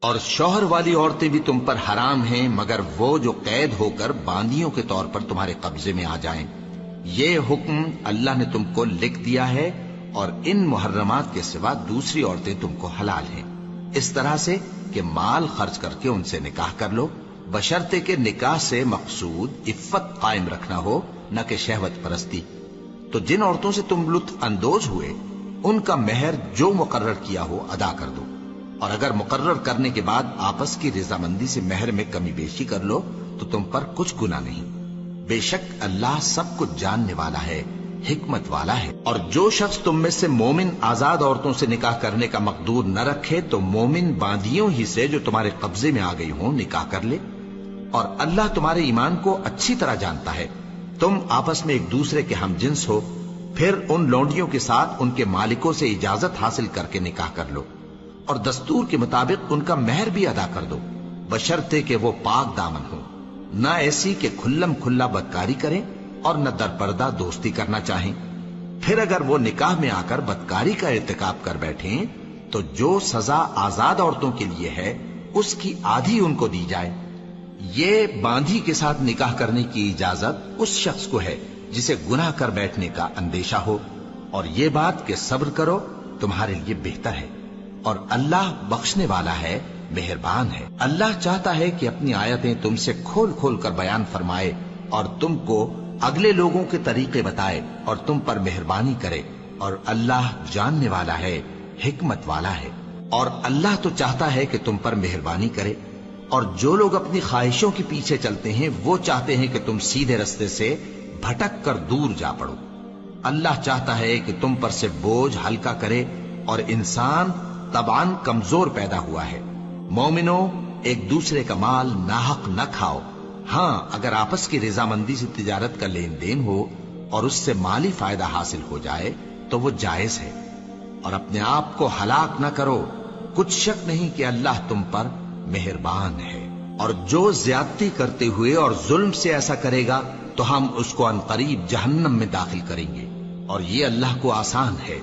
اور شوہر والی عورتیں بھی تم پر حرام ہیں مگر وہ جو قید ہو کر باندیوں کے طور پر تمہارے قبضے میں آ جائیں۔ یہ حکم اللہ نے تم کو لکھ دیا ہے، اور ان محرمات کے سوا دوسری عورتیں تم کو حلال ہیں، اس طرح سے کہ مال خرچ کر کے ان سے نکاح کر لو، بشرطے کہ نکاح سے مقصود عفت قائم رکھنا ہو، نہ کہ شہوت پرستی۔ تو جن عورتوں سے تم لطف اندوز ہوئے ان کا مہر جو مقرر کیا ہو ادا کر دو، اور اگر مقرر کرنے کے بعد آپس کی رضامندی سے مہر میں کمی بیشی کر لو تو تم پر کچھ گناہ نہیں۔ بے شک اللہ سب کچھ جاننے والا ہے، حکمت والا ہے۔ اور جو شخص تم میں سے مومن آزاد عورتوں سے نکاح کرنے کا مقدور نہ رکھے تو مومن باندیوں ہی سے جو تمہارے قبضے میں آ گئی ہوں نکاح کر لے، اور اللہ تمہارے ایمان کو اچھی طرح جانتا ہے۔ تم آپس میں ایک دوسرے کے ہم جنس ہو، پھر ان لونڈیوں کے ساتھ ان کے مالکوں سے اجازت حاصل کر کے نکاح کر لو، اور دستور کے مطابق ان کا مہر بھی ادا کر دو، بشرطے کہ وہ پاک دامن ہو، نہ ایسی کہ کھلم کھلا بدکاری کریں اور نہ درپردہ دوستی کرنا چاہیں۔ پھر اگر وہ نکاح میں آ کر بدکاری کا ارتکاب کر بیٹھیں تو جو سزا آزاد عورتوں کے لیے ہے اس کی آدھی ان کو دی جائے۔ یہ باندھی کے ساتھ نکاح کرنے کی اجازت اس شخص کو ہے جسے گناہ کر بیٹھنے کا اندیشہ ہو، اور یہ بات کہ صبر کرو تمہارے لیے بہتر ہے، اور اللہ بخشنے والا ہے، مہربان ہے۔ اللہ چاہتا ہے کہ اپنی آیتیں تم سے کھول کھول کر بیان فرمائے اور تم کو اگلے لوگوں کے طریقے بتائے اور تم پر مہربانی کرے، اور اللہ جاننے والا ہے، حکمت والا ہے۔ اور اللہ تو چاہتا ہے کہ تم پر مہربانی کرے، اور جو لوگ اپنی خواہشوں کے پیچھے چلتے ہیں وہ چاہتے ہیں کہ تم سیدھے رستے سے بھٹک کر دور جا پڑو۔ اللہ چاہتا ہے کہ تم پر سے بوجھ ہلکا کرے، اور انسان طبعاً کمزور پیدا ہوا ہے۔ مومنوں، ایک دوسرے کا مال ناحق نہ کھاؤ، ہاں اگر آپس کی رضامندی سے تجارت کا لین دین ہو اور اس سے مالی فائدہ حاصل ہو جائے تو وہ جائز ہے، اور اپنے آپ کو ہلاک نہ کرو، کچھ شک نہیں کہ اللہ تم پر مہربان ہے۔ اور جو زیادتی کرتے ہوئے اور ظلم سے ایسا کرے گا تو ہم اس کو عنقریب جہنم میں داخل کریں گے، اور یہ اللہ کو آسان ہے۔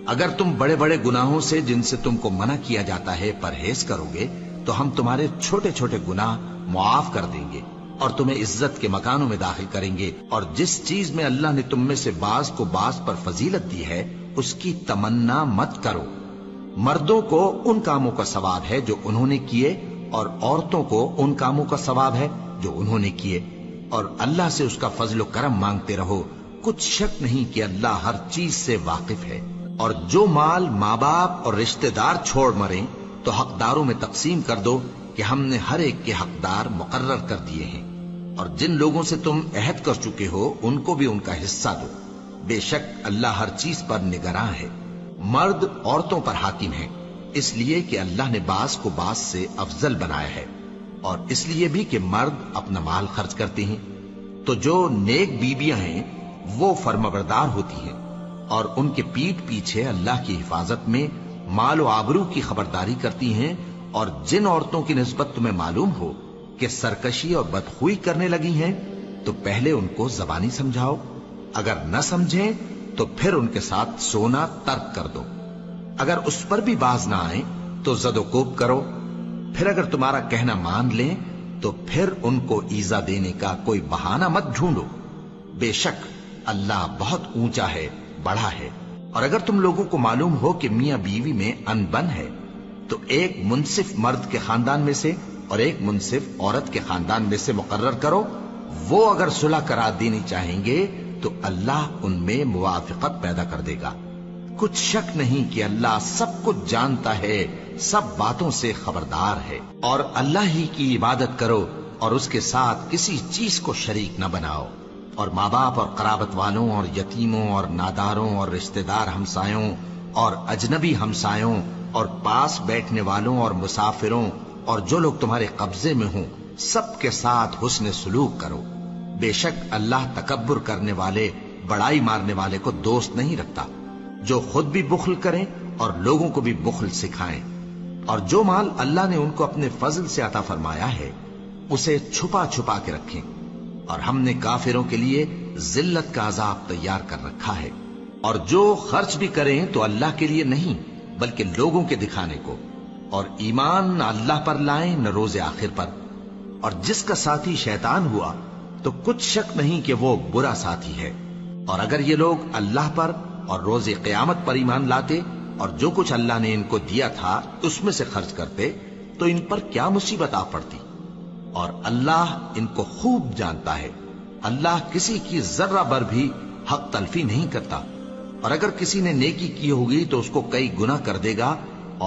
اگر تم بڑے بڑے گناہوں سے جن سے تم کو منع کیا جاتا ہے پرہیز کرو گے تو ہم تمہارے چھوٹے چھوٹے گناہ معاف کر دیں گے اور تمہیں عزت کے مکانوں میں داخل کریں گے۔ اور جس چیز میں اللہ نے تم میں سے بعض کو بعض پر فضیلت دی ہے اس کی تمنا مت کرو۔ مردوں کو ان کاموں کا ثواب ہے جو انہوں نے کیے، اور عورتوں کو ان کاموں کا ثواب ہے جو انہوں نے کیے، اور اللہ سے اس کا فضل و کرم مانگتے رہو، کچھ شک نہیں کہ اللہ ہر چیز سے واقف ہے۔ اور جو مال ماں باپ اور رشتہ دار چھوڑ مریں تو حقداروں میں تقسیم کر دو کہ ہم نے ہر ایک کے حقدار مقرر کر دیے ہیں، اور جن لوگوں سے تم عہد کر چکے ہو ان کو بھی ان کا حصہ دو، بے شک اللہ ہر چیز پر نگراں ہے۔ مرد عورتوں پر حاکم ہیں، اس لیے کہ اللہ نے بعض کو بعض سے افضل بنایا ہے، اور اس لیے بھی کہ مرد اپنا مال خرچ کرتے ہیں۔ تو جو نیک بیویاں ہیں وہ فرمانبردار ہوتی ہیں، اور ان کے پیٹھ پیچھے اللہ کی حفاظت میں مال و آبرو کی خبرداری کرتی ہیں۔ اور جن عورتوں کی نسبت تمہیں معلوم ہو کہ سرکشی اور بدخوئی کرنے لگی ہیں تو پہلے ان کو زبانی سمجھاؤ، اگر نہ سمجھیں تو پھر ان کے ساتھ سونا ترک کر دو۔ اگر اس پر بھی باز نہ آئیں تو زد و کوب کرو، پھر اگر تمہارا کہنا مان لیں تو پھر ان کو ایذا دینے کا کوئی بہانہ مت ڈھونڈو، بے شک اللہ بہت اونچا ہے، بڑا ہے۔ اور اگر تم لوگوں کو معلوم ہو کہ میاں بیوی میں انبن ہے تو ایک منصف مرد کے خاندان میں سے اور ایک منصف عورت کے خاندان میں سے مقرر کرو، وہ اگر صلح کرا دینی چاہیں گے تو اللہ ان میں موافقت پیدا کر دے گا۔ کچھ شک نہیں کہ اللہ سب کچھ جانتا ہے، سب باتوں سے خبردار ہے۔ اور اللہ ہی کی عبادت کرو اور اس کے ساتھ کسی چیز کو شریک نہ بناؤ، اور ماں باپ اور قرابت والوں اور یتیموں اور ناداروں اور رشتہ دار ہمسایوں اور اجنبی ہمسایوں اور پاس بیٹھنے والوں اور مسافروں اور جو لوگ تمہارے قبضے میں ہوں سب کے ساتھ حسن سلوک کرو، بے شک اللہ تکبر کرنے والے، بڑائی مارنے والے کو دوست نہیں رکھتا۔ جو خود بھی بخل کریں اور لوگوں کو بھی بخل سکھائیں، اور جو مال اللہ نے ان کو اپنے فضل سے عطا فرمایا ہے اسے چھپا چھپا کے رکھیں، اور ہم نے کافروں کے لیے ذلت کا عذاب تیار کر رکھا ہے۔ اور جو خرچ بھی کریں تو اللہ کے لیے نہیں بلکہ لوگوں کے دکھانے کو، اور ایمان نہ اللہ پر لائیں نہ روز آخر پر، اور جس کا ساتھی شیطان ہوا تو کچھ شک نہیں کہ وہ برا ساتھی ہے۔ اور اگر یہ لوگ اللہ پر اور روز قیامت پر ایمان لاتے اور جو کچھ اللہ نے ان کو دیا تھا اس میں سے خرچ کرتے تو ان پر کیا مصیبت آ پڑتی، اور اللہ ان کو خوب جانتا ہے۔ اللہ کسی کی ذرہ بر بھی حق تلفی نہیں کرتا، اور اگر کسی نے نیکی کی ہوگی تو اس کو کئی گنا کر دے گا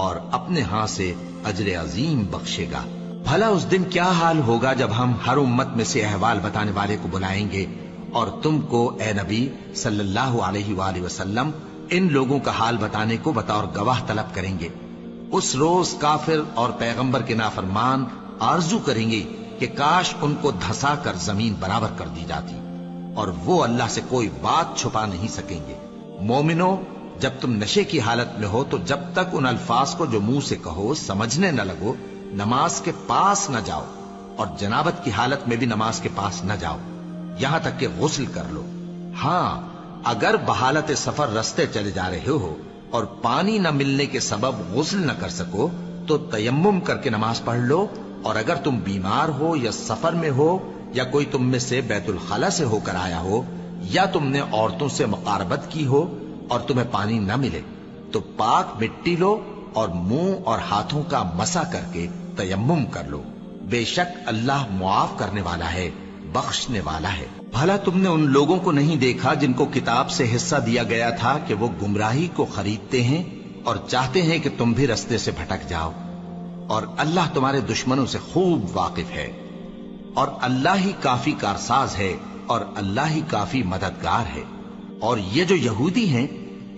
اور اپنے ہاں سے اجر عظیم بخشے گا۔ بھلا اس دن کیا حال ہوگا جب ہم ہر امت میں سے احوال بتانے والے کو بلائیں گے اور تم کو اے نبی صلی اللہ علیہ وآلہ وسلم ان لوگوں کا حال بتانے کو بطور گواہ طلب کریں گے۔ اس روز کافر اور پیغمبر کے نافرمان آرزو کریں گے کہ کاش ان کو دھسا کر زمین برابر کر دی جاتی، اور وہ اللہ سے کوئی بات چھپا نہیں سکیں گے۔ مومنو، جب تم نشے کی حالت میں ہو تو جب تک ان الفاظ کو جو منہ سے کہو سمجھنے نہ لگو نماز کے پاس نہ جاؤ، اور جنابت کی حالت میں بھی نماز کے پاس نہ جاؤ یہاں تک کہ غسل کر لو۔ ہاں، اگر بحالت سفر رستے چلے جا رہے ہو اور پانی نہ ملنے کے سبب غسل نہ کر سکو تو تیمم کر کے نماز پڑھ لو، اور اگر تم بیمار ہو یا سفر میں ہو یا کوئی تم میں سے بیت الخلا سے ہو کر آیا ہو یا تم نے عورتوں سے مقاربت کی ہو اور تمہیں پانی نہ ملے تو پاک مٹی لو اور منہ اور ہاتھوں کا مسح کر کے تیمم کر لو۔ بے شک اللہ معاف کرنے والا ہے، بخشنے والا ہے۔ بھلا تم نے ان لوگوں کو نہیں دیکھا جن کو کتاب سے حصہ دیا گیا تھا کہ وہ گمراہی کو خریدتے ہیں اور چاہتے ہیں کہ تم بھی رستے سے بھٹک جاؤ، اور اللہ تمہارے دشمنوں سے خوب واقف ہے، اور اللہ ہی کافی کارساز ہے، اور اللہ ہی کافی مددگار ہے۔ اور یہ جو یہودی ہیں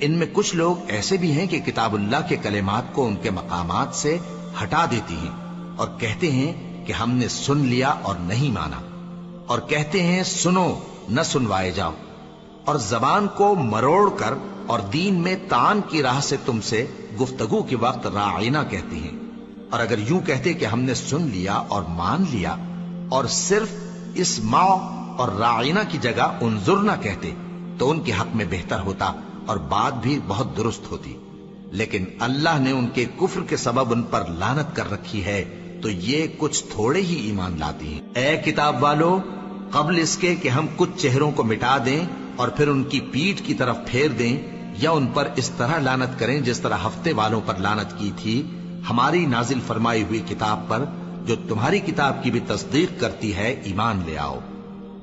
ان میں کچھ لوگ ایسے بھی ہیں کہ کتاب اللہ کے کلمات کو ان کے مقامات سے ہٹا دیتی ہیں اور کہتے ہیں کہ ہم نے سن لیا اور نہیں مانا، اور کہتے ہیں سنو نہ سنوائے جاؤ، اور زبان کو مروڑ کر اور دین میں طعن کی راہ سے تم سے گفتگو کے وقت راعینا کہتے ہیں۔ اور اگر یوں کہتے کہ ہم نے سن لیا اور مان لیا اور صرف اسمع اور راعینا کی جگہ انظرنا کہتے تو ان کے حق میں بہتر ہوتا اور بات بھی بہت درست ہوتی، لیکن اللہ نے ان کے کفر کے سبب ان پر لعنت کر رکھی ہے تو یہ کچھ تھوڑے ہی ایمان لاتے ہیں۔ اے کتاب والو، قبل اس کے کہ ہم کچھ چہروں کو مٹا دیں اور پھر ان کی پیٹھ کی طرف پھیر دیں یا ان پر اس طرح لعنت کریں جس طرح ہفتے والوں پر لعنت کی تھی، ہماری نازل فرمائی ہوئی کتاب پر جو تمہاری کتاب کی بھی تصدیق کرتی ہے ایمان لے آؤ،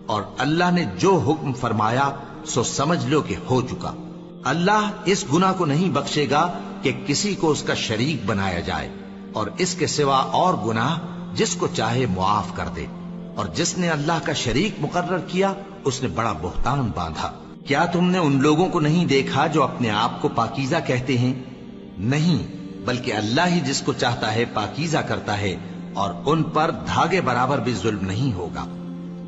اور اللہ نے جو حکم فرمایا سو سمجھ لو کہ ہو چکا۔ اللہ اس گناہ کو نہیں بخشے گا کہ کسی کو اس کا شریک بنایا جائے، اور اس کے سوا اور گناہ جس کو چاہے معاف کر دے، اور جس نے اللہ کا شریک مقرر کیا اس نے بڑا بہتان باندھا۔ کیا تم نے ان لوگوں کو نہیں دیکھا جو اپنے آپ کو پاکیزہ کہتے ہیں؟ نہیں، بلکہ اللہ ہی جس کو چاہتا ہے پاکیزہ کرتا ہے، اور ان پر دھاگے برابر بھی ظلم نہیں ہوگا۔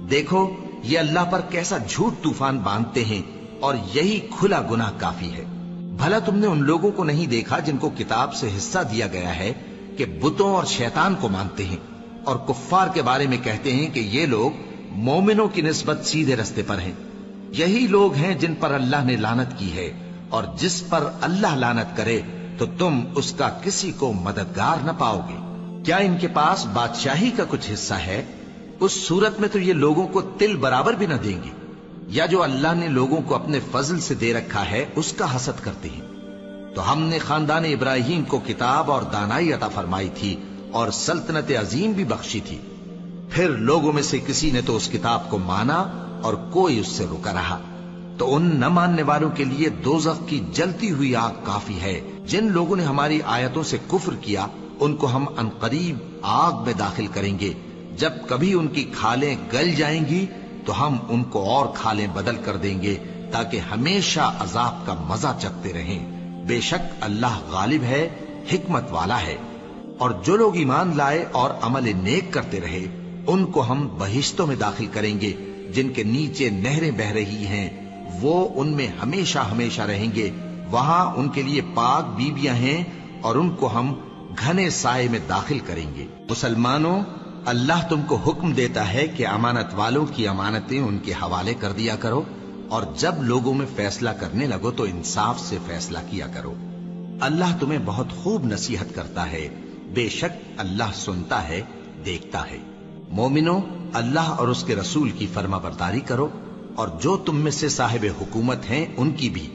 دیکھو یہ اللہ پر کیسا جھوٹ طوفان باندھتے ہیں، اور یہی کھلا گناہ کافی ہے۔ بھلا تم نے ان لوگوں کو نہیں دیکھا جن کو کتاب سے حصہ دیا گیا ہے کہ بتوں اور شیطان کو مانتے ہیں، اور کفار کے بارے میں کہتے ہیں کہ یہ لوگ مومنوں کی نسبت سیدھے رستے پر ہیں۔ یہی لوگ ہیں جن پر اللہ نے لعنت کی ہے، اور جس پر اللہ لعنت کرے تو تم اس کا کسی کو مددگار نہ پاؤ گے۔ کیا ان کے پاس بادشاہی کا کچھ حصہ ہے؟ اس صورت میں تو یہ لوگوں کو تل برابر بھی نہ دیں گے، یا جو اللہ نے لوگوں کو اپنے فضل سے دے رکھا ہے اس کا حسد کرتے ہیں۔ تو ہم نے خاندان ابراہیم کو کتاب اور دانائی عطا فرمائی تھی اور سلطنت عظیم بھی بخشی تھی، پھر لوگوں میں سے کسی نے تو اس کتاب کو مانا اور کوئی اس سے رکا رہا، تو ان نہ ماننے والوں کے لیے دوزخ کی جلتی ہوئی آگ کافی ہے۔ جن لوگوں نے ہماری آیتوں سے کفر کیا ان کو ہم عنقریب آگ میں داخل کریں گے، جب کبھی ان کی کھالیں گل جائیں گی تو ہم ان کو اور کھالیں بدل کر دیں گے تاکہ ہمیشہ عذاب کا مزہ چکھتے رہیں۔ بے شک اللہ غالب ہے، حکمت والا ہے۔ اور جو لوگ ایمان لائے اور عمل نیک کرتے رہے ان کو ہم بہشتوں میں داخل کریں گے جن کے نیچے نہریں بہ رہی ہیں، وہ ان میں ہمیشہ ہمیشہ رہیں گے، وہاں ان کے لیے پاک بیویاں ہیں اور ان کو ہم گھنے سائے میں داخل کریں گے۔ مسلمانوں، اللہ تم کو حکم دیتا ہے کہ امانت والوں کی امانتیں ان کے حوالے کر دیا کرو، اور جب لوگوں میں فیصلہ کرنے لگو تو انصاف سے فیصلہ کیا کرو۔ اللہ تمہیں بہت خوب نصیحت کرتا ہے، بے شک اللہ سنتا ہے، دیکھتا ہے۔ مومنو، اللہ اور اس کے رسول کی فرما برداری کرو، اور جو تم میں سے صاحب حکومت ہیں ان کی بھی۔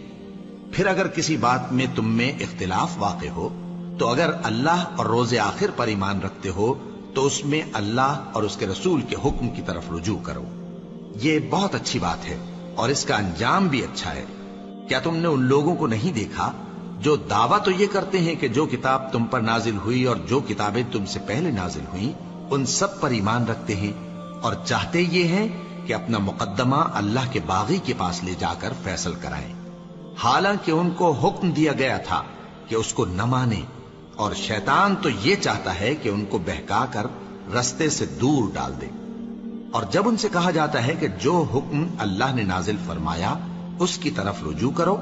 پھر اگر کسی بات میں تم میں اختلاف واقع ہو تو اگر اللہ اور روز آخر پر ایمان رکھتے ہو تو اس میں اللہ اور اس کے رسول کے حکم کی طرف رجوع کرو۔ یہ بہت اچھی بات ہے اور اس کا انجام بھی اچھا ہے۔ کیا تم نے ان لوگوں کو نہیں دیکھا جو دعویٰ تو یہ کرتے ہیں کہ جو کتاب تم پر نازل ہوئی اور جو کتابیں تم سے پہلے نازل ہوئیں ان سب پر ایمان رکھتے ہیں، اور چاہتے یہ ہیں کہ اپنا مقدمہ اللہ کے باغی کے پاس لے جا کر فیصل کرائیں، حالانکہ ان کو حکم دیا گیا تھا کہ اس کو نہ مانیں، اور شیطان تو یہ چاہتا ہے کہ ان کو بہکا کر رستے سے دور ڈال دے۔ اور جب ان سے کہا جاتا ہے کہ جو حکم اللہ نے نازل فرمایا اس کی طرف رجوع کرو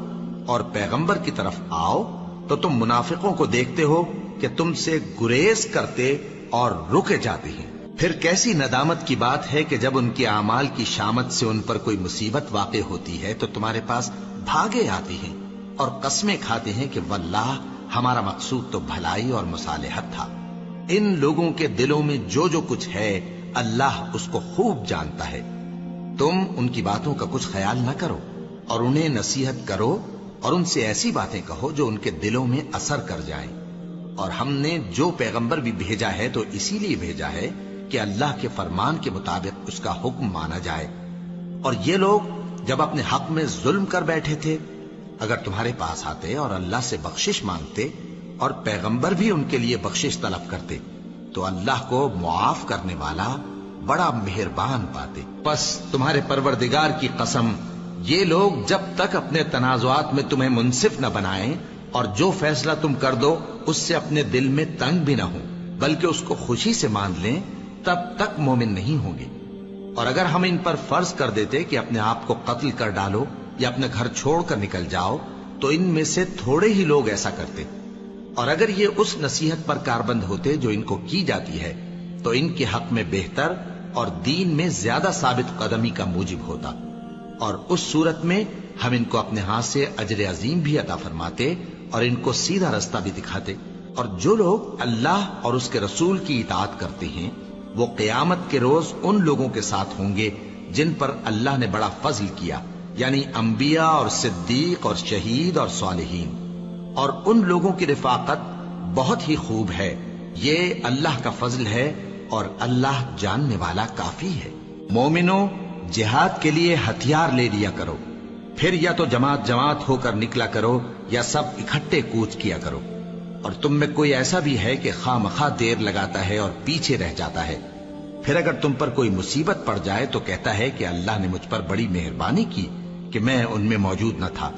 اور پیغمبر کی طرف آؤ، تو تم منافقوں کو دیکھتے ہو کہ تم سے گریز کرتے اور رکے جاتے ہیں۔ پھر کیسی ندامت کی بات ہے کہ جب ان کے اعمال کی شامت سے ان پر کوئی مصیبت واقع ہوتی ہے تو تمہارے پاس بھاگے آتے ہیں اور قسمیں کھاتے ہیں کہ واللہ ہمارا مقصود تو بھلائی اور مصالحت تھا۔ ان لوگوں کے دلوں میں جو جو کچھ ہے اللہ اس کو خوب جانتا ہے۔ تم ان کی باتوں کا کچھ خیال نہ کرو اور انہیں نصیحت کرو اور ان سے ایسی باتیں کہو جو ان کے دلوں میں اثر کر جائیں۔ اور ہم نے جو پیغمبر بھی بھیجا ہے تو اسی لیے بھیجا ہے کہ اللہ کے فرمان کے مطابق اس کا حکم مانا جائے۔ اور یہ لوگ جب اپنے حق میں ظلم کر بیٹھے تھے، اگر تمہارے پاس آتے اور اللہ سے بخشش مانگتے اور پیغمبر بھی ان کے لیے بخشش طلب کرتے تو اللہ کو معاف کرنے والا بڑا مہربان پاتے۔ پس تمہارے پروردگار کی قسم، یہ لوگ جب تک اپنے تنازعات میں تمہیں منصف نہ بنائیں اور جو فیصلہ تم کر دو اس سے اپنے دل میں تنگ بھی نہ ہو بلکہ اس کو خوشی سے مان لیں، تب تک مومن نہیں ہوں گے۔ اور اگر ہم ان پر فرض کر دیتے کہ اپنے آپ کو قتل کر ڈالو یا اپنے گھر چھوڑ کر نکل جاؤ تو ان میں سے تھوڑے ہی لوگ ایسا کرتے، اور اگر یہ اس نصیحت پر کاربند ہوتے جو ان کو کی جاتی ہے تو ان کے حق میں بہتر اور دین میں زیادہ ثابت قدمی کا موجب ہوتا، اور اس صورت میں ہم ان کو اپنے ہاتھ سے اجر عظیم بھی عطا فرماتے اور ان کو سیدھا رستہ بھی دکھاتے۔ اور جو لوگ اللہ اور اس کے رسول کی اطاعت کرتے ہیں وہ قیامت کے روز ان لوگوں کے ساتھ ہوں گے جن پر اللہ نے بڑا فضل کیا، یعنی انبیاء اور صدیق اور شہید اور صالحین، اور ان لوگوں کی رفاقت بہت ہی خوب ہے۔ یہ اللہ کا فضل ہے اور اللہ جاننے والا کافی ہے۔ مومنو، جہاد کے لیے ہتھیار لے لیا کرو، پھر یا تو جماعت جماعت ہو کر نکلا کرو یا سب اکٹھے کوچ کیا کرو۔ اور تم میں کوئی ایسا بھی ہے کہ خواہ مخواہ دیر لگاتا ہے اور پیچھے رہ جاتا ہے، پھر اگر تم پر کوئی مصیبت پڑ جائے تو کہتا ہے کہ اللہ نے مجھ پر بڑی مہربانی کی کہ میں ان میں موجود نہ تھا۔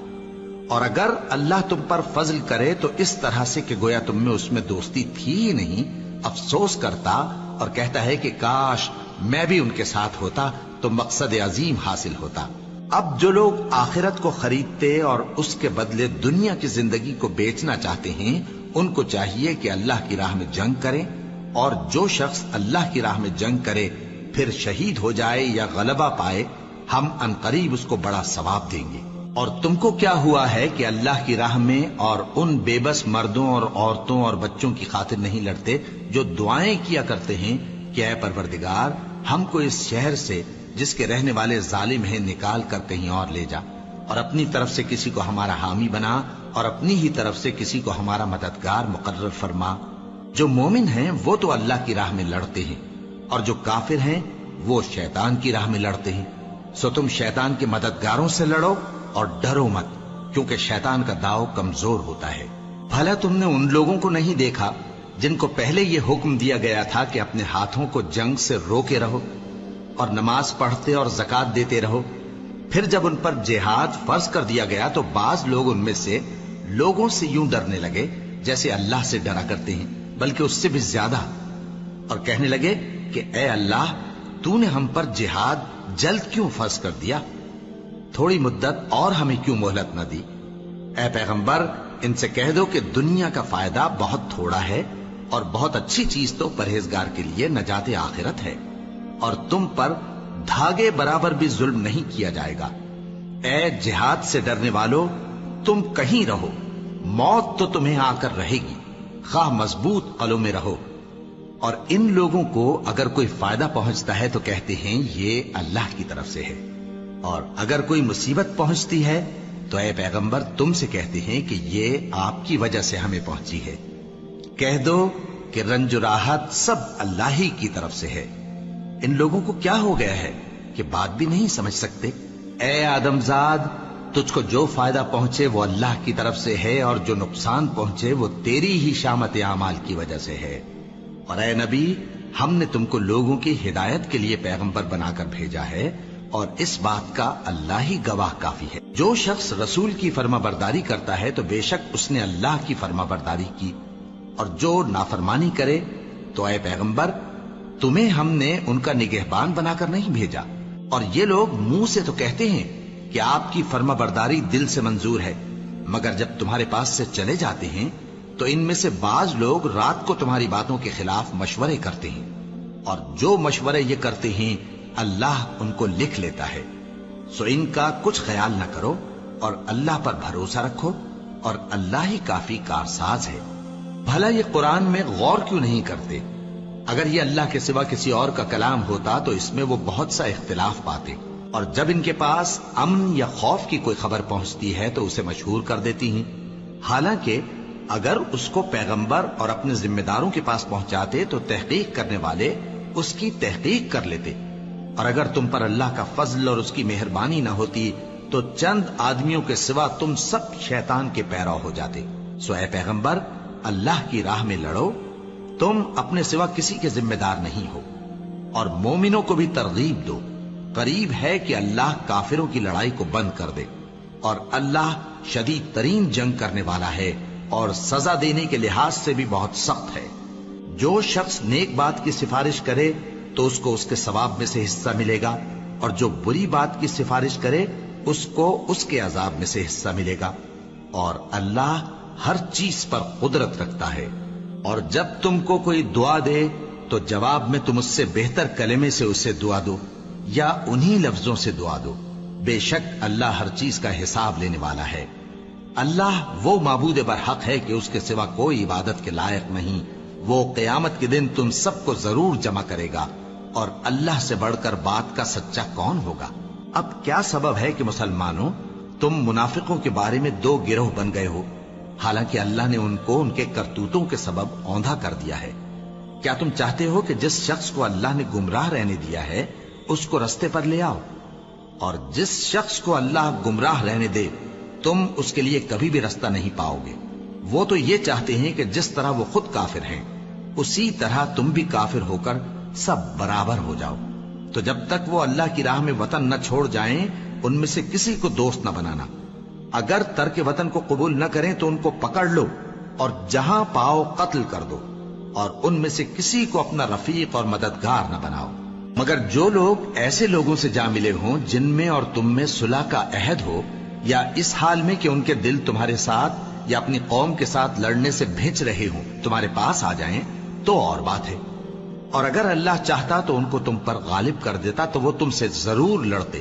اور اگر اللہ تم پر فضل کرے تو اس طرح سے کہ گویا تم میں اس میں دوستی تھی ہی نہیں، افسوس کرتا اور کہتا ہے کہ کاش میں بھی ان کے ساتھ ہوتا تو مقصد عظیم حاصل ہوتا۔ اب جو لوگ آخرت کو خریدتے اور اس کے بدلے دنیا کی زندگی کو بیچنا چاہتے ہیں ان کو چاہیے کہ اللہ کی راہ میں جنگ کریں، اور جو شخص اللہ کی راہ میں جنگ کرے پھر شہید ہو جائے یا غلبہ پائے ہم عنقریب اس کو بڑا ثواب دیں گے۔ اور تم کو کیا ہوا ہے کہ اللہ کی راہ میں اور ان بے بس مردوں اور عورتوں اور بچوں کی خاطر نہیں لڑتے جو دعائیں کیا کرتے ہیں کہ اے پروردگار ہم کو اس شہر سے جس کے رہنے والے ظالم ہیں نکال کر کہیں اور لے جا، اور اپنی طرف سے کسی کو ہمارا حامی بنا اور اپنی ہی طرف سے کسی کو ہمارا مددگار مقرر فرما۔ جو مومن ہیں وہ تو اللہ کی راہ میں لڑتے ہیں، اور جو کافر ہیں وہ شیطان کی راہ میں لڑتے ہیں، سو تم شیطان کے مددگاروں سے لڑو اور ڈرو مت، کیونکہ شیطان کا داؤ کمزور ہوتا ہے۔ بھلا تم نے ان لوگوں کو نہیں دیکھا جن کو پہلے یہ حکم دیا گیا تھا کہ اپنے ہاتھوں کو جنگ سے روکے رہو اور نماز پڑھتے اور زکوٰۃ دیتے رہو، پھر جب ان پر جہاد فرض کر دیا گیا تو بعض لوگ ان میں سے لوگوں سے یوں ڈرنے لگے جیسے اللہ سے ڈرا کرتے ہیں، بلکہ اس سے بھی زیادہ، اور کہنے لگے کہ اے اللہ تو نے ہم پر جہاد جلد کیوں فرض کر دیا؟ تھوڑی مدت اور ہمیں کیوں مہلت نہ دی؟ اے پیغمبر ان سے کہہ دو کہ دنیا کا فائدہ بہت تھوڑا ہے اور بہت اچھی چیز تو پرہیزگار کے لیے نجات آخرت ہے، اور تم پر دھاگے برابر بھی ظلم نہیں کیا جائے گا۔ اے جہاد سے ڈرنے والو، تم کہیں رہو، موت تو تمہیں آ کر رہے گی، خواہ مضبوط قلعوں میں رہو۔ اور ان لوگوں کو اگر کوئی فائدہ پہنچتا ہے تو کہتے ہیں یہ اللہ کی طرف سے ہے، اور اگر کوئی مصیبت پہنچتی ہے تو اے پیغمبر تم سے کہتے ہیں کہ یہ آپ کی وجہ سے ہمیں پہنچی ہے۔ کہہ دو کہ رنج و راحت سب اللہ ہی کی طرف سے ہے۔ ان لوگوں کو کیا ہو گیا ہے کہ بات بھی نہیں سمجھ سکتے؟ اے آدم زاد، تجھ کو جو فائدہ پہنچے وہ اللہ کی طرف سے ہے، اور جو نقصان پہنچے وہ تیری ہی شامت اعمال کی وجہ سے ہے۔ اور اے نبی، ہم نے تم کو لوگوں کی ہدایت کے لیے پیغمبر بنا کر بھیجا ہے، اور اس بات کا اللہ ہی گواہ کافی ہے۔ جو شخص رسول کی فرما برداری کرتا ہے تو بے شک اس نے اللہ کی فرما برداری کی، اور جو نافرمانی کرے تو اے پیغمبر تمہیں ہم نے ان کا نگہبان بنا کر نہیں بھیجا۔ اور یہ لوگ منہ سے تو کہتے ہیں کہ آپ کی فرما برداری دل سے منظور ہے، مگر جب تمہارے پاس سے چلے جاتے ہیں تو ان میں سے بعض لوگ رات کو تمہاری باتوں کے خلاف مشورے کرتے ہیں، اور جو مشورے یہ کرتے ہیں اللہ ان کو لکھ لیتا ہے۔ سو ان کا کچھ خیال نہ کرو اور اللہ پر بھروسہ رکھو، اور اللہ ہی کافی کارساز ہے۔ بھلا یہ قرآن میں غور کیوں نہیں کرتے؟ اگر یہ اللہ کے سوا کسی اور کا کلام ہوتا تو اس میں وہ بہت سا اختلاف پاتے، اور جب ان کے پاس امن یا خوف کی کوئی خبر پہنچتی ہے تو اسے مشہور کر دیتی ہیں، حالانکہ اگر اس کو پیغمبر اور اپنے ذمہ داروں کے پاس پہنچاتے تو تحقیق کرنے والے اس کی تحقیق کر لیتے، اور اگر تم پر اللہ کا فضل اور اس کی مہربانی نہ ہوتی تو چند آدمیوں کے سوا تم سب شیطان کے پیرو ہو جاتے۔ سو اے پیغمبر، اللہ کی راہ میں لڑو، تم اپنے سوا کسی کے ذمہ دار نہیں ہو، اور مومنوں کو بھی ترغیب دو۔ قریب ہے کہ اللہ کافروں کی لڑائی کو بند کر دے، اور اللہ شدید ترین جنگ کرنے والا ہے اور سزا دینے کے لحاظ سے بھی بہت سخت ہے۔ جو شخص نیک بات کی سفارش کرے تو اس کو اس کے ثواب میں سے حصہ ملے گا، اور جو بری بات کی سفارش کرے اس کو اس کے عذاب میں سے حصہ ملے گا، اور اللہ ہر چیز پر قدرت رکھتا ہے۔ اور جب تم کو کوئی دعا دے تو جواب میں تم اس سے بہتر کلمے سے اسے دعا دو، یا انہی لفظوں سے دعا دو، بے شک اللہ ہر چیز کا حساب لینے والا ہے۔ اللہ وہ معبود برحق ہے کہ اس کے سوا کوئی عبادت کے لائق نہیں۔ وہ قیامت کے دن تم سب کو ضرور جمع کرے گا، اور اللہ سے بڑھ کر بات کا سچا کون ہوگا؟ اب کیا سبب ہے کہ مسلمانوں تم منافقوں کے بارے میں دو گروہ بن گئے ہو، حالانکہ اللہ نے ان کو ان کے کرتوتوں کے سبب اوندھا کر دیا ہے؟ کیا تم چاہتے ہو کہ جس شخص کو اللہ نے گمراہ رہنے دیا ہے اس کو رستے پر لے آؤ، اور جس شخص کو اللہ گمراہ رہنے دے تم اس کے لیے کبھی بھی رستہ نہیں پاؤ گے؟ وہ تو یہ چاہتے ہیں کہ جس طرح وہ خود کافر ہیں اسی طرح تم بھی کافر ہو کر سب برابر ہو جاؤ۔ تو جب تک وہ اللہ کی راہ میں وطن نہ چھوڑ جائیں ان میں سے کسی کو دوست نہ بنانا۔ اگر ترک وطن کو قبول نہ کریں تو ان کو پکڑ لو اور جہاں پاؤ قتل کر دو، اور ان میں سے کسی کو اپنا رفیق اور مددگار نہ بناؤ، مگر جو لوگ ایسے لوگوں سے جا ملے ہوں جن میں اور تم میں صلح کا عہد ہو، یا اس حال میں کہ ان کے دل تمہارے ساتھ یا اپنی قوم کے ساتھ لڑنے سے بھیج رہے ہوں تمہارے پاس آ جائیں تو اور بات ہے، اور اگر اللہ چاہتا تو ان کو تم پر غالب کر دیتا تو وہ تم سے ضرور لڑتے۔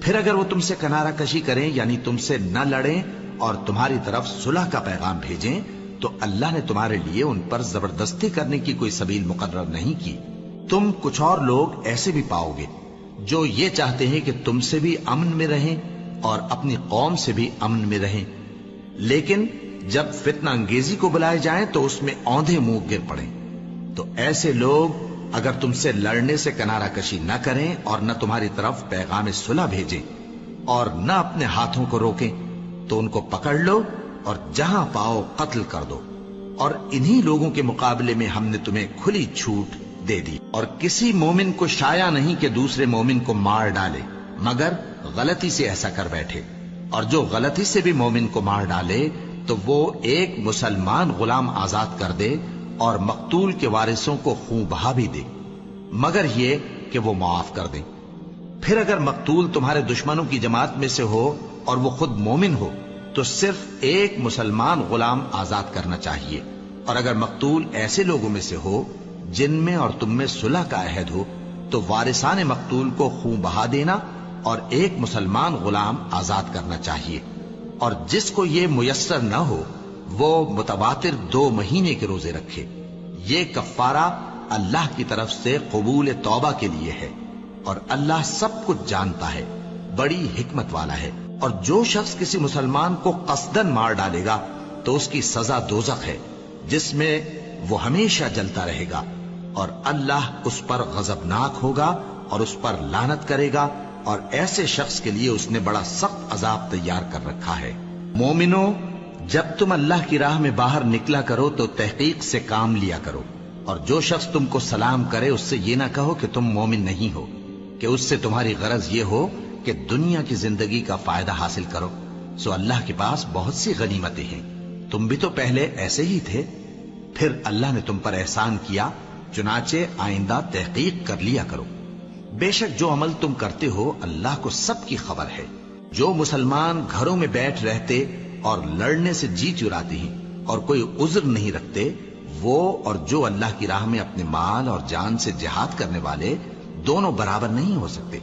پھر اگر وہ تم سے کنارہ کشی کریں یعنی تم سے نہ لڑیں اور تمہاری طرف صلح کا پیغام بھیجیں تو اللہ نے تمہارے لیے ان پر زبردستی کرنے کی کوئی سبیل مقرر نہیں کی۔ تم کچھ اور لوگ ایسے بھی پاؤ گے جو یہ چاہتے ہیں کہ تم سے بھی امن میں رہیں اور اپنی قوم سے بھی امن میں رہیں، لیکن جب فتنہ انگیزی کو بلائے جائیں تو اس میں اوندھے منہ گر پڑیں۔ تو ایسے لوگ اگر تم سے لڑنے سے کنارہ کشی نہ کریں اور نہ تمہاری طرف پیغام صلح بھیجیں اور نہ اپنے ہاتھوں کو روکیں تو ان کو پکڑ لو اور جہاں پاؤ قتل کر دو، اور انہی لوگوں کے مقابلے میں ہم نے تمہیں کھلی چھوٹ دے دی۔ اور کسی مومن کو شایع نہیں کہ دوسرے مومن کو مار ڈالے مگر غلطی سے ایسا کر بیٹھے، اور جو غلطی سے بھی مومن کو مار ڈالے تو وہ ایک مسلمان غلام آزاد کر دے اور مقتول کے وارثوں کو خون بہا بھی دے، مگر یہ کہ وہ معاف کر دیں۔ پھر اگر مقتول تمہارے دشمنوں کی جماعت میں سے ہو اور وہ خود مومن ہو تو صرف ایک مسلمان غلام آزاد کرنا چاہیے، اور اگر مقتول ایسے لوگوں میں سے ہو جن میں اور تم میں صلح کا عہد ہو تو وارثان مقتول کو خون بہا دینا اور ایک مسلمان غلام آزاد کرنا چاہیے، اور جس کو یہ میسر نہ ہو وہ متواتر 2 مہینے کے روزے رکھے۔ یہ کفارہ اللہ کی طرف سے قبول توبہ کے لیے ہے، اور اللہ سب کچھ جانتا ہے، بڑی حکمت والا ہے۔ اور جو شخص کسی مسلمان کو قصدن مار ڈالے گا تو اس کی سزا دوزخ ہے، جس میں وہ ہمیشہ جلتا رہے گا، اور اللہ اس پر غضبناک ہوگا اور اس پر لعنت کرے گا، اور ایسے شخص کے لیے اس نے بڑا سخت عذاب تیار کر رکھا ہے۔ مومنو، جب تم اللہ کی راہ میں باہر نکلا کرو تو تحقیق سے کام لیا کرو، اور جو شخص تم کو سلام کرے اس سے یہ نہ کہو کہ تم مومن نہیں ہو، کہ اس سے تمہاری غرض یہ ہو کہ دنیا کی زندگی کا فائدہ حاصل کرو، سو اللہ کے پاس بہت سی غنیمتیں ہیں، تم بھی تو پہلے ایسے ہی تھے، پھر اللہ نے تم پر احسان کیا، چنانچہ آئندہ تحقیق کر لیا کرو۔ بے شک جو عمل تم کرتے ہو اللہ کو سب کی خبر ہے۔ جو مسلمان گھروں میں بیٹھ رہتے اور لڑنے سے جی چراتے ہیں اور کوئی عذر نہیں رکھتے، وہ اور جو اللہ کی راہ میں اپنے مال اور جان سے جہاد کرنے والے دونوں برابر نہیں ہو سکتے۔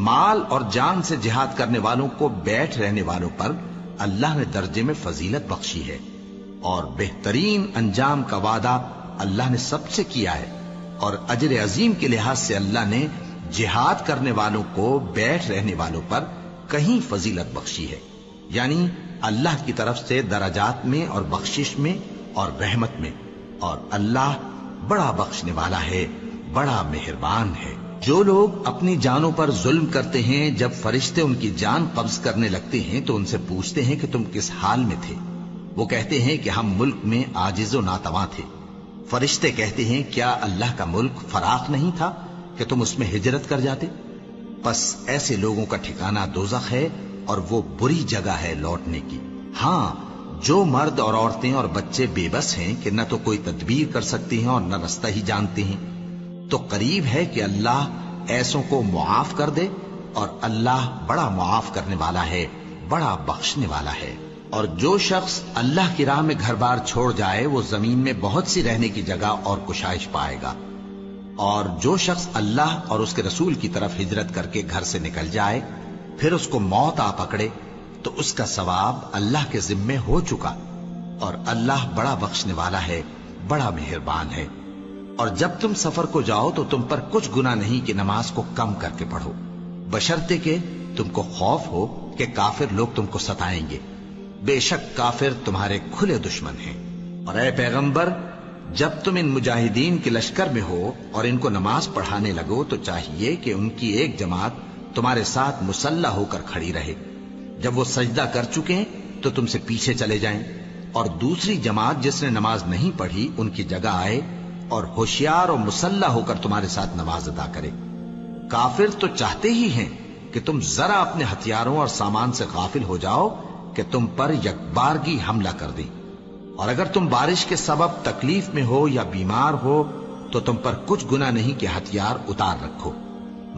مال اور جان سے جہاد کرنے والوں کو بیٹھ رہنے والوں پر اللہ نے درجے میں فضیلت بخشی ہے، اور بہترین انجام کا وعدہ اللہ نے سب سے کیا ہے، اور اجر عظیم کے لحاظ سے اللہ نے جہاد کرنے والوں کو بیٹھ رہنے والوں پر کہیں فضیلت بخشی ہے، یعنی اللہ کی طرف سے درجات میں اور بخشش میں اور رحمت میں، اور اللہ بڑا بخشنے والا ہے، بڑا مہربان ہے۔ جو لوگ اپنی جانوں پر ظلم کرتے ہیں، جب فرشتے ان کی جان قبض کرنے لگتے ہیں تو ان سے پوچھتے ہیں کہ تم کس حال میں تھے؟ وہ کہتے ہیں کہ ہم ملک میں عاجز و ناتواں تھے۔ فرشتے کہتے ہیں کیا اللہ کا ملک فراخ نہیں تھا کہ تم اس میں ہجرت کر جاتے؟ بس ایسے لوگوں کا ٹھکانہ دوزخ ہے، اور وہ بری جگہ ہے لوٹنے کی۔ ہاں، جو مرد اور عورتیں اور بچے بے بس ہیں کہ نہ تو کوئی تدبیر کر سکتے ہیں اور نہ رستہ ہی جانتے ہیں، تو قریب ہے کہ اللہ ایسوں کو معاف کر دے، اور اللہ بڑا معاف کرنے والا ہے، بڑا بخشنے والا ہے۔ اور جو شخص اللہ کی راہ میں گھر بار چھوڑ جائے وہ زمین میں بہت سی رہنے کی جگہ اور کشائش پائے گا، اور جو شخص اللہ اور اس کے رسول کی طرف ہجرت کر کے گھر سے نکل جائے پھر اس کو موت آ پکڑے تو اس کا ثواب اللہ کے ذمے ہو چکا، اور اللہ بڑا بخشنے والا ہے، بڑا مہربان ہے۔ اور جب تم سفر کو جاؤ تو تم پر کچھ گناہ نہیں کہ نماز کو کم کر کے پڑھو، بشرطے کہ تم کو خوف ہو کہ کافر لوگ تم کو ستائیں گے، بے شک کافر تمہارے کھلے دشمن ہیں۔ اور اے پیغمبر، جب تم ان مجاہدین کے لشکر میں ہو اور ان کو نماز پڑھانے لگو تو چاہیے کہ ان کی ایک جماعت تمہارے ساتھ مسلح ہو کر کھڑی رہے، جب وہ سجدہ کر چکے تو تم سے پیچھے چلے جائیں، اور دوسری جماعت جس نے نماز نہیں پڑھی ان کی جگہ آئے اور ہوشیار اور مسلح ہو کر تمہارے ساتھ نماز ادا کرے۔ کافر تو چاہتے ہی ہیں کہ تم ذرا اپنے ہتھیاروں اور سامان سے غافل ہو جاؤ کہ تم پر یکبارگی حملہ کر دیں، اور اگر تم بارش کے سبب تکلیف میں ہو یا بیمار ہو تو تم پر کچھ گناہ نہیں کہ ہتھیار اتار رکھو،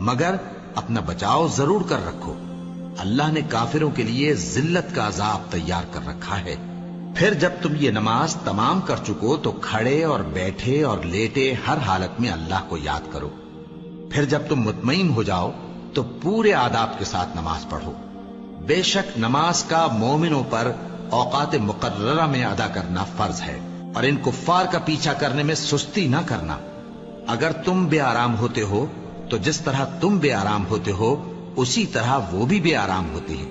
مگر اپنا بچاؤ ضرور کر رکھو، اللہ نے کافروں کے لیے ذلت کا عذاب تیار کر رکھا ہے۔ پھر جب تم یہ نماز تمام کر چکو تو کھڑے اور بیٹھے اور لیٹے ہر حالت میں اللہ کو یاد کرو، پھر جب تم مطمئن ہو جاؤ تو پورے آداب کے ساتھ نماز پڑھو۔ بے شک نماز کا مومنوں پر اوقات مقررہ میں ادا کرنا فرض ہے، اور ان کفار کا پیچھا کرنے میں سستی نہ کرنا۔ اگر تم بے آرام ہوتے ہو تو جس طرح تم بے آرام ہوتے ہو اسی طرح وہ بھی بے آرام ہوتے ہیں،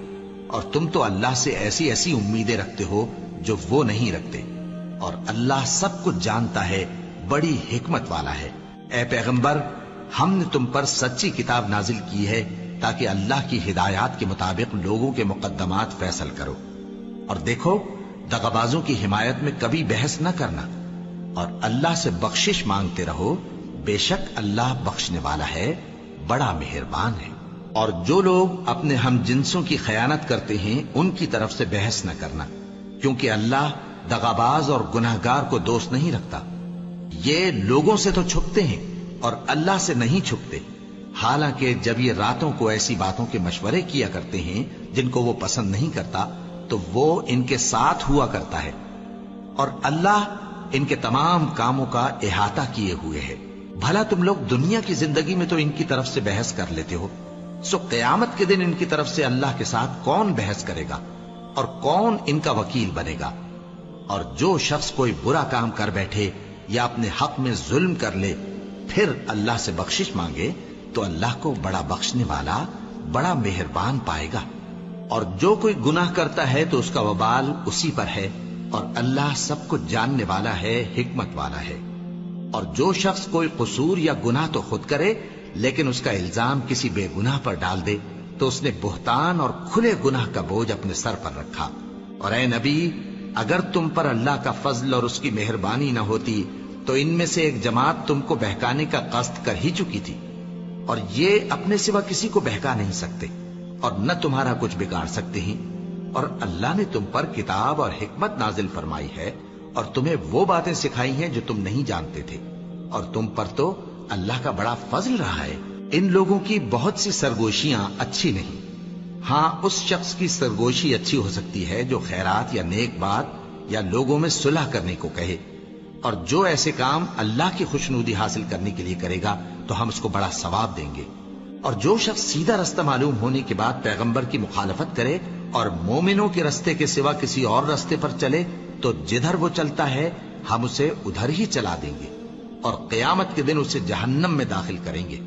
اور تم تو اللہ سے ایسی ایسی امیدیں رکھتے ہو جو وہ نہیں رکھتے، اور اللہ سب کچھ جانتا ہے، بڑی حکمت والا ہے۔ اے پیغمبر، ہم نے تم پر سچی کتاب نازل کی ہے تاکہ اللہ کی ہدایات کے مطابق لوگوں کے مقدمات فیصل کرو، اور دیکھو دغابازوں کی حمایت میں کبھی بحث نہ کرنا، اور اللہ سے بخشش مانگتے رہو، بے شک اللہ بخشنے والا ہے، بڑا مہربان ہے۔ اور جو لوگ اپنے ہم جنسوں کی خیانت کرتے ہیں ان کی طرف سے بحث نہ کرنا، کیونکہ اللہ دغاباز اور گناہگار کو دوست نہیں رکھتا۔ یہ لوگوں سے تو چھپتے ہیں اور اللہ سے نہیں چھپتے، حالانکہ جب یہ راتوں کو ایسی باتوں کے مشورے کیا کرتے ہیں جن کو وہ پسند نہیں کرتا تو وہ ان کے ساتھ ہوا کرتا ہے، اور اللہ ان کے تمام کاموں کا احاطہ کیے ہوئے ہے۔ بھلا تم لوگ دنیا کی زندگی میں تو ان کی طرف سے بحث کر لیتے ہو، سو قیامت کے دن ان کی طرف سے اللہ کے ساتھ کون بحث کرے گا اور کون ان کا وکیل بنے گا؟ اور جو شخص کوئی برا کام کر بیٹھے یا اپنے حق میں ظلم کر لے پھر اللہ سے بخشش مانگے تو اللہ کو بڑا بخشنے والا بڑا مہربان پائے گا. اور جو کوئی گناہ کرتا ہے تو اس کا وبال اسی پر ہے، اور اللہ سب کچھ جاننے والا ہے، حکمت والا ہے. اور جو شخص کوئی قصور یا گناہ تو خود کرے لیکن اس کا الزام کسی بے گناہ پر ڈال دے تو اس نے بہتان اور کھلے گناہ کا بوجھ اپنے سر پر رکھا. اور اے نبی، اگر تم پر اللہ کا فضل اور اس کی مہربانی نہ ہوتی تو ان میں سے ایک جماعت تم کو بہکانے کا قصد کر ہی چکی تھی، اور یہ اپنے سوا کسی کو بہکا نہیں سکتے اور نہ تمہارا کچھ بگاڑ سکتے ہیں. اور اللہ نے تم پر کتاب اور حکمت نازل فرمائی ہے اور تمہیں وہ باتیں سکھائی ہیں جو تم نہیں جانتے تھے، اور تم پر تو اللہ کا بڑا فضل رہا ہے. ان لوگوں کی بہت سی سرگوشیاں اچھی نہیں. ہاں، اس شخص کی سرگوشی اچھی ہو سکتی ہے جو خیرات یا نیک بات یا لوگوں میں صلح کرنے کو کہے، اور جو ایسے کام اللہ کی خوشنودی حاصل کرنے کے لیے کرے گا تو ہم اس کو بڑا ثواب دیں گے. اور جو شخص سیدھا رستہ معلوم ہونے کے بعد پیغمبر کی مخالفت کرے اور مومنوں کے رستے کے سوا کسی اور رستے پر چلے تو جدھر وہ چلتا ہے ہم اسے ادھر ہی چلا دیں گے، اور قیامت کے دن اسے جہنم میں داخل کریں گے،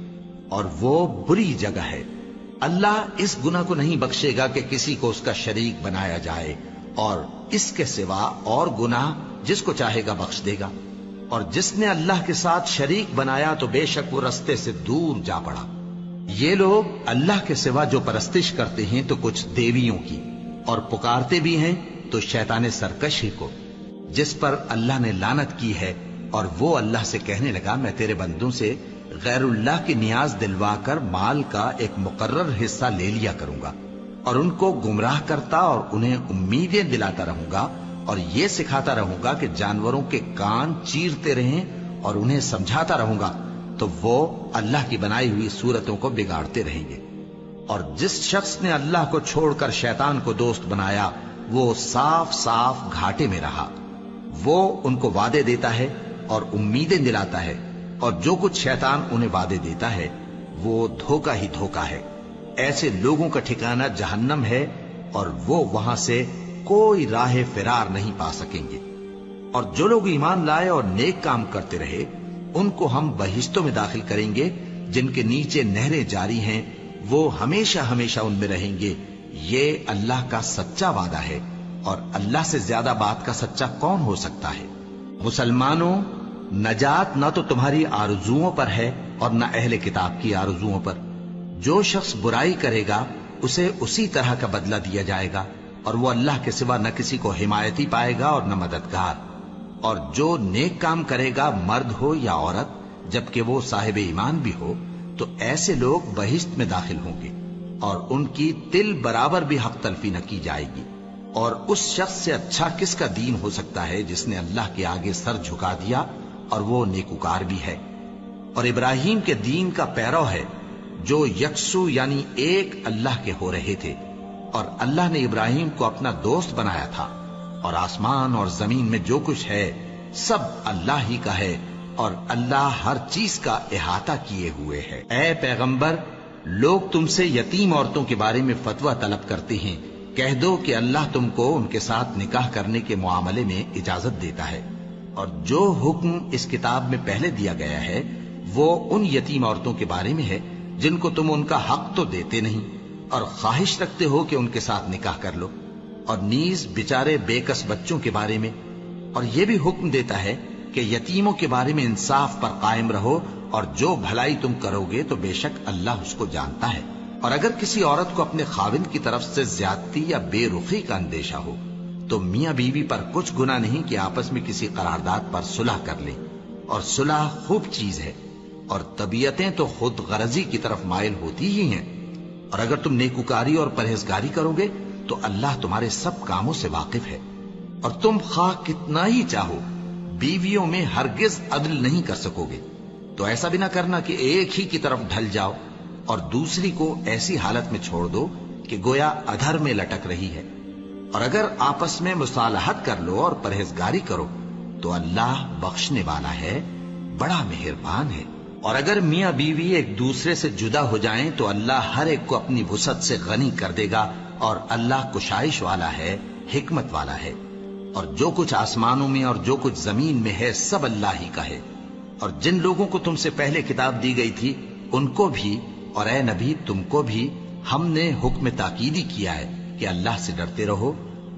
اور وہ بری جگہ ہے. اللہ اس گناہ کو نہیں بخشے گا کہ کسی کو اس کا شریک بنایا جائے، اور اس کے سوا اور گناہ جس کو چاہے گا بخش دے گا. اور جس نے اللہ کے ساتھ شریک بنایا تو بے شک وہ رستے سے دور جا پڑا. یہ لوگ اللہ کے سوا جو پرستش کرتے ہیں تو کچھ دیویوں کی، اور پکارتے بھی ہیں تو شیطان سرکش ہی کو، جس پر اللہ نے لعنت کی ہے. اور وہ اللہ سے کہنے لگا میں تیرے بندوں سے غیر اللہ کی نیاز دلوا کر مال کا ایک مقرر حصہ لے لیا کروں گا، اور ان کو گمراہ کرتا اور انہیں امیدیں دلاتا رہوں گا، اور یہ سکھاتا رہوں گا کہ جانوروں کے کان چیرتے رہیں، اور انہیں سمجھاتا رہوں گا تو وہ اللہ کی بنائی ہوئی صورتوں کو بگاڑتے رہیں گے. اور جس شخص نے اللہ کو چھوڑ کر شیطان کو دوست بنایا وہ صاف صاف گھاٹے میں رہا. وہ ان کو وعدے دیتا ہے اور امیدیں دلاتا ہے، اور جو کچھ شیطان انہیں وعدے دیتا ہے وہ دھوکہ ہی دھوکہ ہے. ایسے لوگوں کا ٹھکانہ جہنم ہے، اور وہ وہاں سے کوئی راہ فرار نہیں پا سکیں گے. اور جو لوگ ایمان لائے اور نیک کام کرتے رہے ان کو ہم بہشتوں میں داخل کریں گے جن کے نیچے نہریں جاری ہیں، وہ ہمیشہ ہمیشہ ان میں رہیں گے. یہ اللہ کا سچا وعدہ ہے، اور اللہ سے زیادہ بات کا سچا کون ہو سکتا ہے. مسلمانوں، نجات نہ تو تمہاری آرزوؤں پر ہے اور نہ اہل کتاب کی آرزوؤں پر. جو شخص برائی کرے گا اسے اسی طرح کا بدلہ دیا جائے گا، اور وہ اللہ کے سوا نہ کسی کو حمایتی پائے گا اور نہ مددگار. اور جو نیک کام کرے گا مرد ہو یا عورت جبکہ وہ صاحب ایمان بھی ہو تو ایسے لوگ بہشت میں داخل ہوں گے، اور ان کی تل برابر بھی حق تلفی نہ کی جائے گی. اور اس شخص سے اچھا کس کا دین ہو سکتا ہے جس نے اللہ کے آگے سر جھکا دیا اور وہ نیکوکار بھی ہے. اور ابراہیم کے دین کا پیرو ہے جو یکسو یعنی ایک اللہ کے ہو رہے تھے، اور اللہ نے ابراہیم کو اپنا دوست بنایا تھا. اور آسمان اور زمین میں جو کچھ ہے سب اللہ ہی کا ہے، اور اللہ ہر چیز کا احاطہ کیے ہوئے ہے. اے پیغمبر، لوگ تم سے یتیم عورتوں کے بارے میں فتویٰ طلب کرتے ہیں، کہہ دو کہ اللہ تم کو ان کے ساتھ نکاح کرنے کے معاملے میں اجازت دیتا ہے. اور جو حکم اس کتاب میں پہلے دیا گیا ہے وہ ان یتیم عورتوں کے بارے میں ہے جن کو تم ان کا حق تو دیتے نہیں، اور خواہش رکھتے ہو کہ ان کے ساتھ نکاح کر لو. اور نیز بیچارے بے کس بچوں کے بارے میں. اور یہ بھی حکم دیتا ہے کہ یتیموں کے بارے میں انصاف پر قائم رہو، اور جو بھلائی تم کرو گے تو بے شک اللہ اس کو جانتا ہے. اور اگر کسی عورت کو اپنے خاوند کی طرف سے زیادتی یا بے رخی کا اندیشہ ہو تو میاں بیوی پر کچھ گناہ نہیں کہ آپس میں کسی قرارداد پر صلح کر لیں، اور صلح خوب چیز ہے. اور طبیعتیں تو خود غرضی کی طرف مائل ہوتی ہی ہیں. اور اگر تم نیکوکاری اور پرہیزگاری کرو گے تو اللہ تمہارے سب کاموں سے واقف ہے. اور تم خواہ کتنا ہی چاہو بیویوں میں ہرگز عدل نہیں کر سکو گے. تو ایسا بھی نہ کرنا کہ ایک ہی کی طرف ڈھل جاؤ اور دوسری کو ایسی حالت میں چھوڑ دو کہ گویا ادھر میں لٹک رہی ہے. اور اگر آپس میں مصالحت کر لو اور پرہیزگاری کرو تو اللہ بخشنے والا ہے، بڑا مہربان ہے. اور اگر میاں بیوی ایک دوسرے سے جدا ہو جائیں تو اللہ ہر ایک کو اپنی وسعت سے غنی کر دے گا، اور اللہ کشائش والا ہے، حکمت والا ہے. اور جو کچھ آسمانوں میں اور جو کچھ زمین میں ہے سب اللہ ہی کا ہے۔ اور جن لوگوں کو تم سے پہلے کتاب دی گئی تھی ان کو بھی اور اے نبی تم کو بھی ہم نے حکم تاکیدی کیا ہے کہ اللہ سے ڈرتے رہو،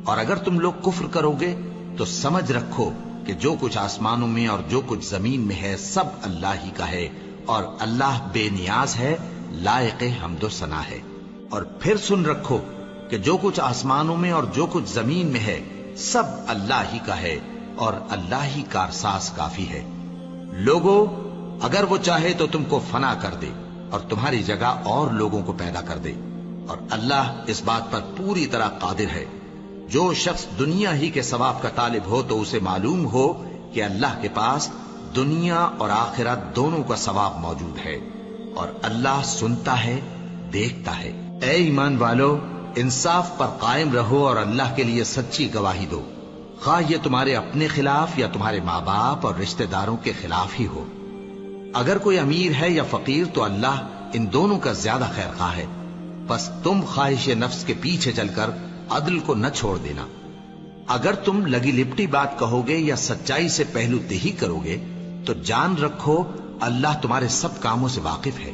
اور اگر تم لوگ کفر کرو گے تو سمجھ رکھو کہ جو کچھ آسمانوں میں اور جو کچھ زمین میں ہے سب اللہ ہی کا ہے، اور اللہ بے نیاز ہے، لائق حمد و ثنا ہے۔ اور پھر سن رکھو کہ جو کچھ آسمانوں میں اور جو کچھ زمین میں ہے سب اللہ ہی کا ہے، اور اللہ ہی کارساز کافی ہے۔ لوگو اگر وہ چاہے تو تم کو فنا کر دے اور تمہاری جگہ اور لوگوں کو پیدا کر دے، اور اللہ اس بات پر پوری طرح قادر ہے۔ جو شخص دنیا ہی کے ثواب کا طالب ہو تو اسے معلوم ہو کہ اللہ کے پاس دنیا اور آخرت دونوں کا ثواب موجود ہے، اور اللہ سنتا ہے، دیکھتا ہے۔ اے ایمان والو، انصاف پر قائم رہو اور اللہ کے لیے سچی گواہی دو، خواہ یہ تمہارے اپنے خلاف یا تمہارے ماں باپ اور رشتہ داروں کے خلاف ہی ہو۔ اگر کوئی امیر ہے یا فقیر تو اللہ ان دونوں کا زیادہ خیر خواہ ہے، بس تم خواہش نفس کے پیچھے چل کر عدل کو نہ چھوڑ دینا۔ اگر تم لگی لپٹی بات کہو گے یا سچائی سے پہلو تہی کرو گے تو جان رکھو اللہ تمہارے سب کاموں سے واقف ہے۔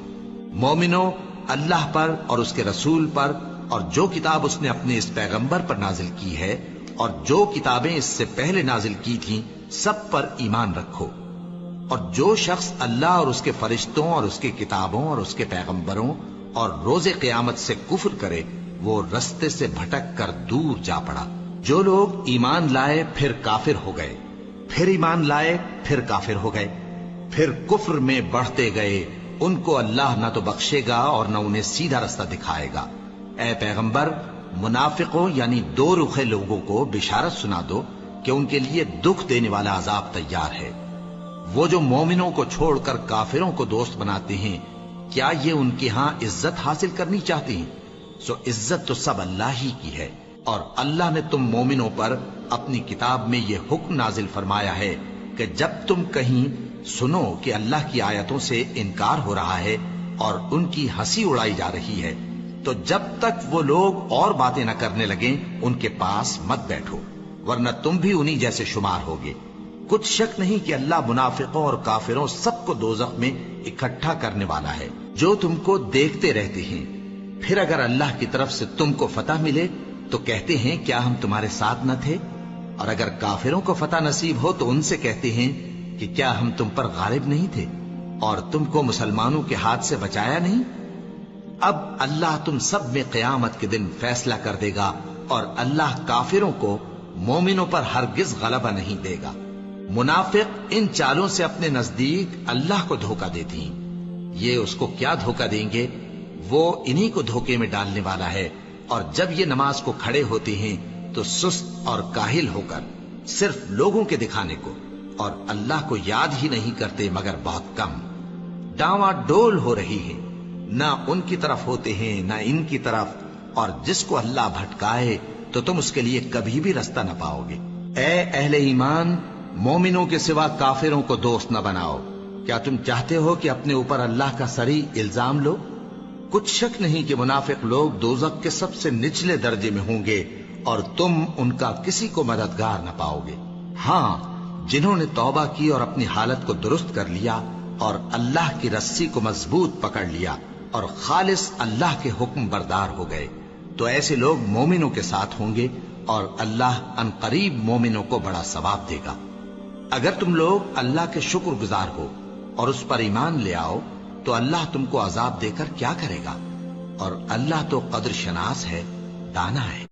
مومنو، اللہ پر اور اس کے رسول پر اور جو کتاب اس نے اپنے اس پیغمبر پر نازل کی ہے اور جو کتابیں اس سے پہلے نازل کی تھیں سب پر ایمان رکھو۔ اور جو شخص اللہ اور اس کے فرشتوں اور اس کے کتابوں اور اس کے پیغمبروں اور روز قیامت سے کفر کرے وہ رستے سے بھٹک کر دور جا پڑا۔ جو لوگ ایمان لائے پھر کافر ہو گئے، پھر ایمان لائے پھر کافر ہو گئے، پھر کفر میں بڑھتے گئے، ان کو اللہ نہ تو بخشے گا اور نہ انہیں سیدھا رستہ دکھائے گا۔ اے پیغمبر، منافقوں یعنی دو رخے لوگوں کو بشارت سنا دو کہ ان کے لیے دکھ دینے والا عذاب تیار ہے۔ وہ جو مومنوں کو چھوڑ کر کافروں کو دوست بناتے ہیں، کیا یہ ان کے ہاں عزت حاصل کرنی چاہتے ہیں؟ سو عزت تو سب اللہ ہی کی ہے۔ اور اللہ نے تم مومنوں پر اپنی کتاب میں یہ حکم نازل فرمایا ہے کہ جب تم کہیں سنو کہ اللہ کی آیتوں سے انکار ہو رہا ہے اور ان کی ہنسی اڑائی جا رہی ہے تو جب تک وہ لوگ اور باتیں نہ کرنے لگیں ان کے پاس مت بیٹھو، ورنہ تم بھی انہی جیسے شمار ہوگے۔ کچھ شک نہیں کہ اللہ منافقوں اور کافروں سب کو دوزخ میں اکٹھا کرنے والا ہے جو تم کو دیکھتے رہتے ہیں۔ پھر اگر اللہ کی طرف سے تم کو فتح ملے تو کہتے ہیں کیا ہم تمہارے ساتھ نہ تھے، اور اگر کافروں کو فتح نصیب ہو تو ان سے کہتے ہیں کہ کیا ہم تم پر غالب نہیں تھے اور تم کو مسلمانوں کے ہاتھ سے بچایا نہیں۔ اب اللہ تم سب میں قیامت کے دن فیصلہ کر دے گا، اور اللہ کافروں کو مومنوں پر ہرگز غلبہ نہیں دے گا۔ منافق ان چالوں سے اپنے نزدیک اللہ کو دھوکہ دیتی ہیں، یہ اس کو کیا دھوکہ دیں گے، وہ انہی کو دھوکے میں ڈالنے والا ہے۔ اور جب یہ نماز کو کھڑے ہوتے ہیں تو سست اور کاہل ہو کر صرف لوگوں کے دکھانے کو اور اللہ کو یاد ہی نہیں کرتے مگر بہت کم۔ ڈاواں ڈول ہو رہی ہے، نہ ان کی طرف ہوتے ہیں نہ ان کی طرف، اور جس کو اللہ بھٹکائے تو تم اس کے لیے کبھی بھی رستہ نہ پاؤ گے۔ اے اہل ایمان، مومنوں کے سوا کافروں کو دوست نہ بناؤ۔ کیا تم چاہتے ہو کہ اپنے اوپر اللہ کا صریح الزام لو؟ کچھ شک نہیں کہ منافق لوگ دوزخ کے سب سے نچلے درجے میں ہوں گے اور تم ان کا کسی کو مددگار نہ پاؤ گے۔ ہاں، جنہوں نے توبہ کی اور اپنی حالت کو درست کر لیا اور اللہ کی رسی کو مضبوط پکڑ لیا اور خالص اللہ کے حکم بردار ہو گئے تو ایسے لوگ مومنوں کے ساتھ ہوں گے، اور اللہ عنقریب مومنوں کو بڑا ثواب دے گا۔ اگر تم لوگ اللہ کے شکر گزار ہو اور اس پر ایمان لے آؤ تو اللہ تم کو عذاب دے کر کیا کرے گا، اور اللہ تو قدر شناس ہے، دانا ہے۔